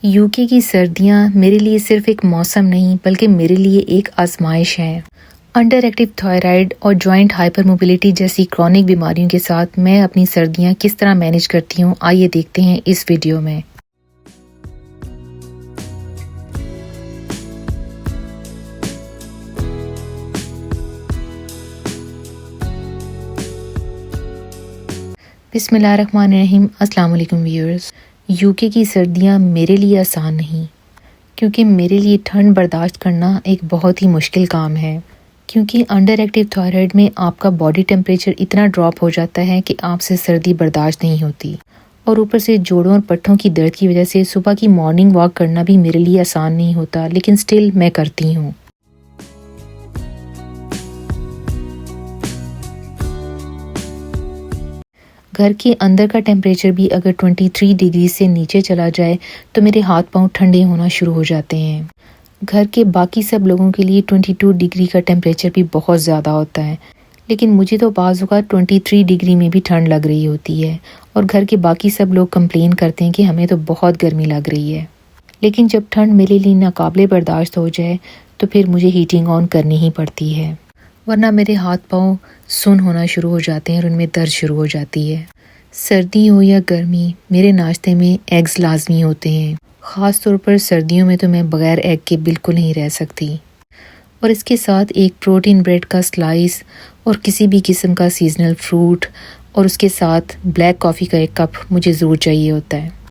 UK की सर्दियाँ मेरे लिए सिर्फ एक मौसम नहीं बल्कि मेरे लिए एक आजमाइश है। अंडर एक्टिव थायराइड और जॉइंट हाइपर मोबिलिटी जैसी क्रॉनिक बीमारियों के साथ मैं अपनी सर्दियाँ किस तरह मैनेज करती हूँ, आइए देखते हैं इस वीडियो में। बिस्मिल्लाहिर्रहमानिर्रहीम। अस्सलाम वालेकुम व्यूअर्स। यूके की सर्दियाँ मेरे लिए आसान नहीं, क्योंकि मेरे लिए ठंड बर्दाश्त करना एक बहुत ही मुश्किल काम है। क्योंकि अंडर एक्टिव थायराइड में आपका बॉडी टेम्परेचर इतना ड्रॉप हो जाता है कि आपसे सर्दी बर्दाश्त नहीं होती, और ऊपर से जोड़ों और पट्टों की दर्द की वजह से सुबह की मॉर्निंग वॉक करना भी मेरे लिए आसान नहीं होता, लेकिन स्टिल मैं करती हूँ। घर के अंदर का टेम्परेचर भी अगर 23 डिग्री से नीचे चला जाए तो मेरे हाथ पांव ठंडे होना शुरू हो जाते हैं। घर के बाकी सब लोगों के लिए 22 डिग्री का टेम्परेचर भी बहुत ज़्यादा होता है, लेकिन मुझे तो बाज़ औक़ात 23 डिग्री में भी ठंड लग रही होती है, और घर के बाकी सब लोग कंप्लेन करते हैं कि हमें तो बहुत गर्मी लग रही है। लेकिन जब ठंड मेरे लिए नाकाबिले बर्दाश्त हो जाए तो फिर मुझे हीटिंग ऑन करनी ही पड़ती है, वरना मेरे हाथ पाँव सुन्न होना शुरू हो जाते हैं और उनमें दर्द शुरू हो जाती है। सर्दी हो या गर्मी, मेरे नाश्ते में एग्स लाजमी होते हैं। ख़ास तौर पर सर्दियों में तो मैं बग़ैर एग के बिल्कुल नहीं रह सकती, और इसके साथ एक प्रोटीन ब्रेड का स्लाइस और किसी भी किस्म का सीजनल फ्रूट, और उसके साथ ब्लैक कॉफ़ी का एक कप मुझे ज़रूर चाहिए होता है।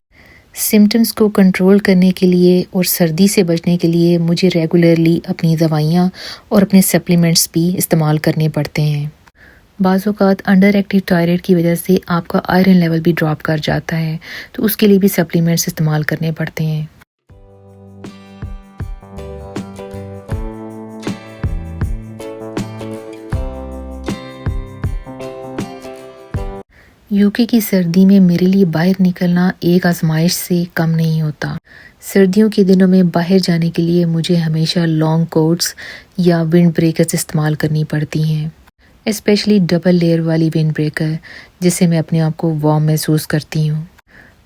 सिम्टम्स को कंट्रोल करने के लिए और सर्दी से बचने के लिए मुझे रेगुलरली अपनी दवाइयाँ और अपने सप्लीमेंट्स भी इस्तेमाल करने पड़ते हैं। बाज़ औक़ात अंडर एक्टिव थायराइड की वजह से आपका आयरन लेवल भी ड्रॉप कर जाता है, तो उसके लिए भी सप्लीमेंट्स इस्तेमाल करने पड़ते हैं। यूके की सर्दी में मेरे लिए बाहर निकलना एक आजमाइश से कम नहीं होता। सर्दियों के दिनों में बाहर जाने के लिए मुझे हमेशा लॉन्ग कोट्स या विंड ब्रेकर्स इस्तेमाल करनी पड़ती हैं, स्पेशली डबल लेयर वाली विंड ब्रेकर, जिससे मैं अपने आप को वार्म महसूस करती हूँ।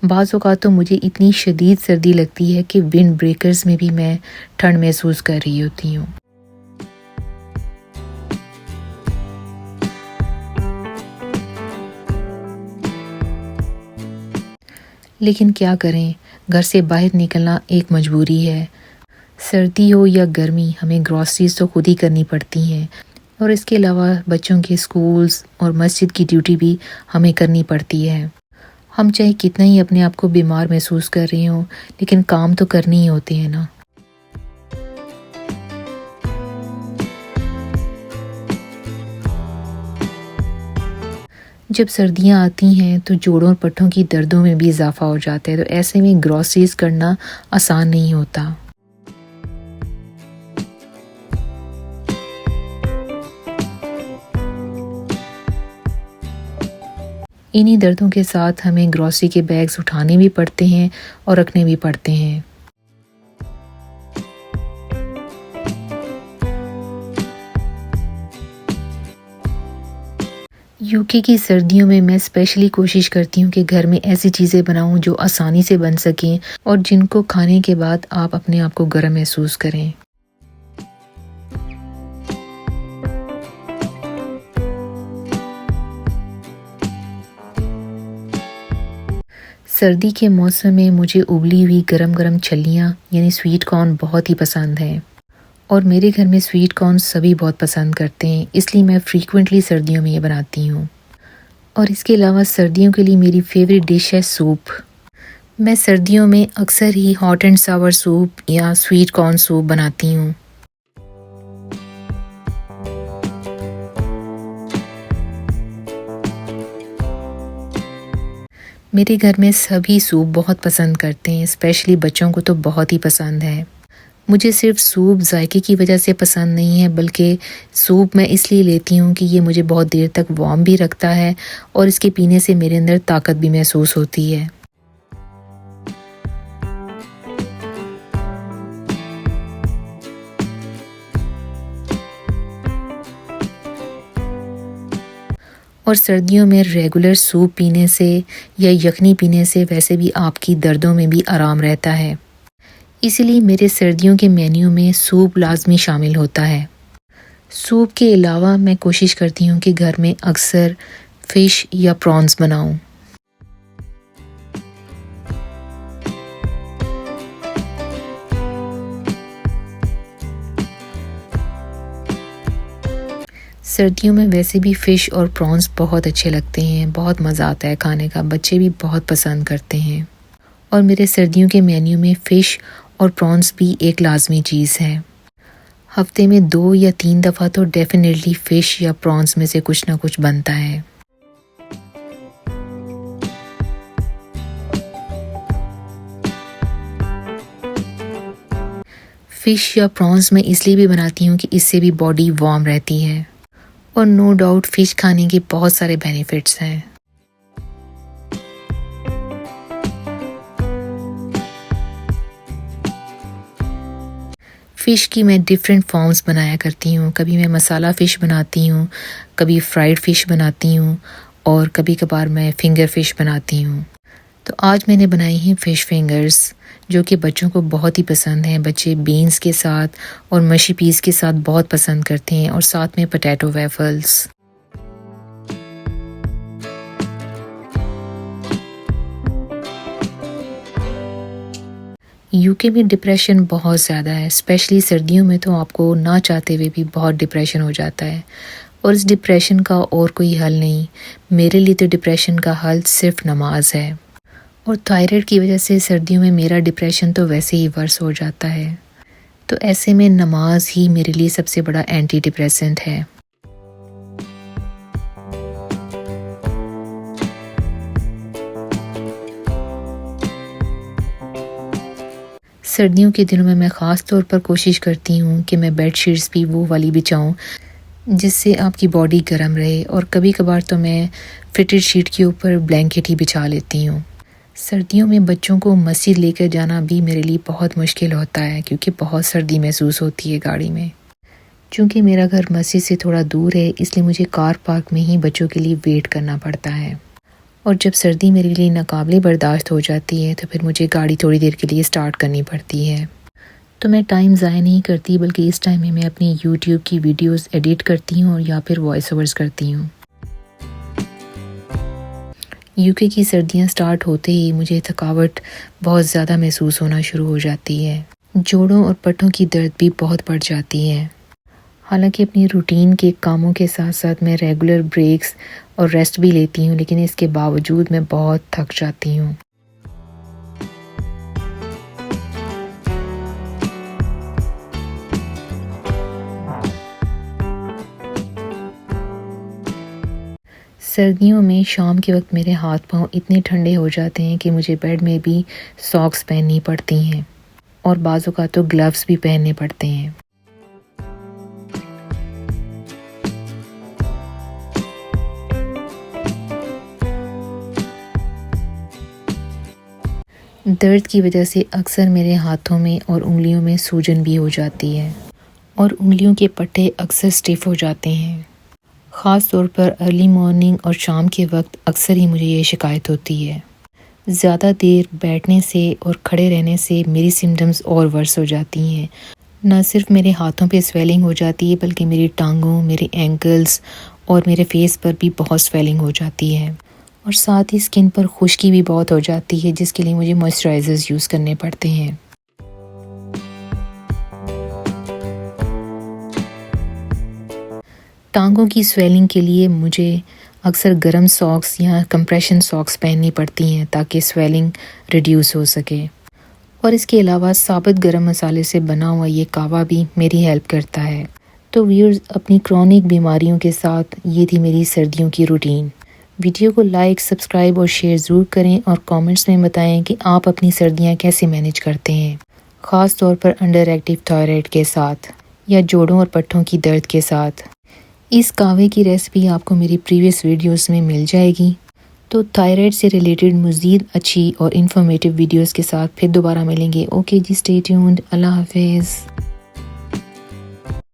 बाज़ औक़ात तो मुझे इतनी शदीद सर्दी लगती है कि विंड ब्रेकर्स में भी मैं ठंड महसूस कर रही होती हूँ। लेकिन क्या करें, घर से बाहर निकलना एक मजबूरी है। सर्दी हो या गर्मी, हमें ग्रॉसरीज तो खुद ही करनी पड़ती हैं, और इसके अलावा बच्चों के स्कूल्स और मस्जिद की ड्यूटी भी हमें करनी पड़ती है। हम चाहे कितना ही अपने आप को बीमार महसूस कर रहे हों, लेकिन काम तो करने ही होते हैं ना। जब सर्दियां आती हैं तो जोड़ों और पट्टों की दर्दों में भी इजाफा हो जाता है, तो ऐसे में ग्रॉसरीज करना आसान नहीं होता। इन्हीं दर्दों के साथ हमें ग्रॉसरी के बैग्स उठाने भी पड़ते हैं और रखने भी पड़ते हैं। यूके की सर्दियों में मैं स्पेशली कोशिश करती हूँ कि घर में ऐसी चीज़ें बनाऊँ जो आसानी से बन सकें और जिनको खाने के बाद आप अपने आप को गर्म महसूस करें। सर्दी के मौसम में मुझे उबली हुई गरम गरम छल्लियाँ यानी स्वीट कॉर्न बहुत ही पसंद है, और मेरे घर में स्वीट कॉर्न सभी बहुत पसंद करते हैं, इसलिए मैं फ्रीक्वेंटली सर्दियों में ये बनाती हूँ। और इसके अलावा सर्दियों के लिए मेरी फेवरेट डिश है सूप। मैं सर्दियों में अक्सर ही हॉट एंड सावर सूप या स्वीट कॉर्न सूप बनाती हूँ। मेरे घर में सभी सूप बहुत पसंद करते हैं, स्पेशली बच्चों को तो बहुत ही पसंद है। मुझे सिर्फ सूप जायके की वजह से पसंद नहीं है, बल्कि सूप मैं इसलिए लेती हूँ कि ये मुझे बहुत देर तक वार्म भी रखता है, और इसके पीने से मेरे अंदर ताकत भी महसूस होती है। और सर्दियों में रेगुलर सूप पीने से या यखनी पीने से वैसे भी आपकी दर्दों में भी आराम रहता है। इसीलिए मेरे सर्दियों के मेन्यू में सूप लाजमी शामिल होता है। सूप के अलावा मैं कोशिश करती हूँ कि घर में अक्सर फ़िश या प्रॉन्स बनाऊँ। सर्दियों में वैसे भी फ़िश और प्रॉन्स बहुत अच्छे लगते हैं, बहुत मज़ा आता है खाने का, बच्चे भी बहुत पसंद करते हैं। और मेरे सर्दियों के मेन्यू में फ़िश और प्रॉन्स भी एक लाजमी चीज़ है। हफ्ते में 2 या 3 दफ़ा तो डेफ़िनेटली फ़िश या प्रॉन्स में से कुछ ना कुछ बनता है। फ़िश या प्रॉन्स मैं इसलिए भी बनाती हूँ कि इससे भी बॉडी वार्म रहती है। और नो डाउट फ़िश खाने के बहुत सारे बेनिफिट्स हैं। फ़िश की मैं डिफरेंट फॉर्म्स बनाया करती हूँ। कभी मैं मसाला फ़िश बनाती हूँ, कभी फ्राइड फ़िश बनाती हूँ और कभी कभार मैं फिंगर फ़िश बनाती हूँ। तो आज मैंने बनाई हैं फ़िश फिंगर्स, जो कि बच्चों को बहुत ही पसंद हैं। बच्चे बीन्स के साथ और मशी पीस के साथ बहुत पसंद करते हैं और साथ में पोटैटो वेफल्स। यूके में डिप्रेशन बहुत ज़्यादा है, स्पेशली सर्दियों में तो आपको ना चाहते हुए भी बहुत डिप्रेशन हो जाता है। और इस डिप्रेशन का और कोई हल नहीं। मेरे लिए तो डिप्रेशन का हल सिर्फ नमाज है। और थायराइड की वजह से सर्दियों में मेरा डिप्रेशन तो वैसे ही वर्स हो जाता है। तो ऐसे में नमाज ही मेरे लिए सबसे बड़ा एंटी डिप्रेसेंट है। सर्दियों के दिनों में मैं ख़ास तौर पर कोशिश करती हूँ कि मैं बेडशीट्स भी वो वाली बिछाऊँ जिससे आपकी बॉडी गर्म रहे, और कभी कभार तो मैं फिटेड शीट के ऊपर ब्लैंकेट ही बिछा लेती हूँ। सर्दियों में बच्चों को मस्जिद लेकर जाना भी मेरे लिए बहुत मुश्किल होता है क्योंकि बहुत सर्दी महसूस होती है गाड़ी में। चूँकि मेरा घर मस्जिद से थोड़ा दूर है, इसलिए मुझे कार पार्क में ही बच्चों के लिए वेट करना पड़ता है। और जब सर्दी मेरे लिए नाकाबिले बर्दाश्त हो जाती है तो फिर मुझे गाड़ी थोड़ी देर के लिए स्टार्ट करनी पड़ती है। तो मैं टाइम ज़ाया नहीं करती, बल्कि इस टाइम में मैं अपनी यूट्यूब की वीडियोस एडिट करती हूँ या फिर वॉइस ओवर्स करती हूँ। यूके की सर्दियाँ स्टार्ट होते ही मुझे थकावट बहुत ज़्यादा महसूस होना शुरू हो जाती है। जोड़ों और पट्टों की दर्द भी बहुत बढ़ जाती है। हालांकि अपनी रूटीन के कामों के साथ साथ मैं रेगुलर ब्रेक्स और रेस्ट भी लेती हूँ, लेकिन इसके बावजूद मैं बहुत थक जाती हूँ। सर्दियों में शाम के वक्त मेरे हाथ पांव इतने ठंडे हो जाते हैं कि मुझे बेड में भी सॉक्स पहननी पड़ती हैं और बाज़ों का तो ग्लव्स भी पहनने पड़ते हैं। दर्द की वजह से अक्सर मेरे हाथों में और उंगलियों में सूजन भी हो जाती है और उंगलियों के पट्टे अक्सर स्टिफ हो जाते हैं। ख़ास तौर पर अर्ली मॉर्निंग और शाम के वक्त अक्सर ही मुझे ये शिकायत होती है। ज़्यादा देर बैठने से और खड़े रहने से मेरी सिम्टम्स और वर्स हो जाती हैं। न सिर्फ मेरे हाथों पे स्वेलिंग हो जाती है, बल्कि मेरी टांगों, मेरे एंकल्स और मेरे फेस पर भी बहुत स्वेलिंग हो जाती है। और साथ ही स्किन पर खुश्की भी बहुत हो जाती है, जिसके लिए मुझे मॉइस्चराइज़र्स यूज़ करने पड़ते हैं। टांगों की स्वेलिंग के लिए मुझे अक्सर गर्म सॉक्स या कंप्रेशन सॉक्स पहननी पड़ती हैं ताकि स्वेलिंग रिड्यूस हो सके। और इसके अलावा साबुत गरम मसाले से बना हुआ ये कावा भी मेरी हेल्प करता है। तो व्यूअर्स, अपनी क्रॉनिक बीमारियों के साथ ये थी मेरी सर्दियों की रूटीन। वीडियो को लाइक, सब्सक्राइब और शेयर ज़रूर करें और कमेंट्स में बताएं कि आप अपनी सर्दियां कैसे मैनेज करते हैं, ख़ास तौर पर अंडर एक्टिव थायराइड के साथ या जोड़ों और पट्टों की दर्द के साथ। इस कावे की रेसिपी आपको मेरी प्रीवियस वीडियोस में मिल जाएगी। तो थायराइड से रिलेटेड मज़ीद अच्छी और इन्फॉर्मेटिव वीडियोस के साथ फिर दोबारा मिलेंगे। ओके जी, स्टे ट्यून्ड। अल्लाह हाफिज़।